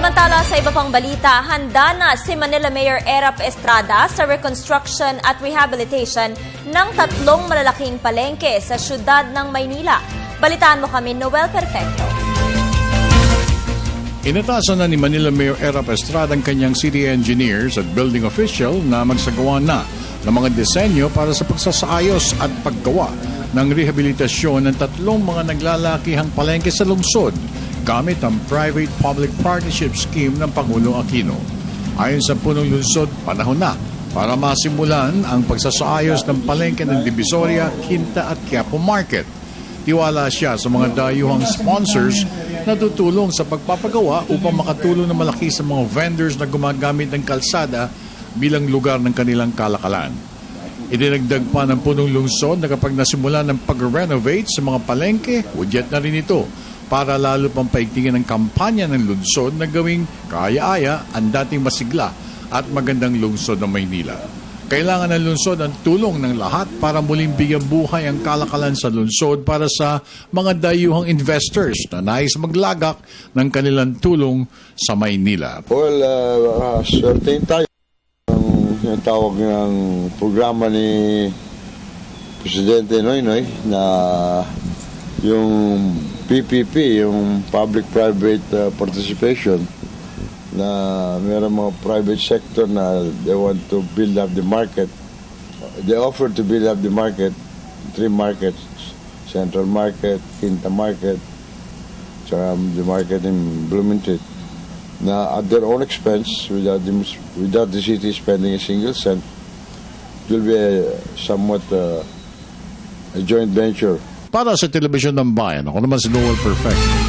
Samantala sa iba pang balita, handa na si Manila Mayor Erap Estrada sa reconstruction at rehabilitation ng 3 malalaking palengke sa syudad ng Maynila. Balitaan mo kami, Noel Perfecto. Inatasan na ni Manila Mayor Erap Estrada ang kanyang city engineers at building official na magsagawa na ng mga disenyo para sa pagsasaayos at paggawa ng rehabilitasyon ng 3 mga naglalakihang palengke sa lungsod gamit ang Private-Public Partnership Scheme ng Pangulong Aquino. Ayon sa punong lungsod, panahon na para masimulan ang pagsasaayos ng palengke ng Divisoria, Quinta at Quiapo Market. Tiwala siya sa mga dayuhang sponsors na tutulong sa pagpapagawa upang makatulong na malaki sa mga vendors na gumagamit ng kalsada bilang lugar ng kanilang kalakalan. Idinagdag pa ng punong lungsod na kapag nasimula ng pag-renovate sa mga palengke, udyat na rin ito para lalo pang paigtingin ang kampanya ng lungsod na gawing kaaya-aya ang dating masigla at magandang lungsod ng Maynila. Kailangan ng lungsod ang tulong ng lahat para muling bigyan buhay ang kalakalan sa lungsod para sa mga dayuhang investors na nais maglagak ng kanilang tulong sa Maynila. Well, certain tayo ang tawag ng programa ni Presidente Noynoy na yung PPP, yung Public-Private Participation, na mayroong mga private sector na they want to build up the market. They offer to build up the market, 3 markets, Central Market, Quinta Market, the market in Bloomington, na at their own expense, without the city spending a single cent. It will be somewhat a joint venture. Para sa Telebisyon ng Bayan, ako naman si Noel Perfecto.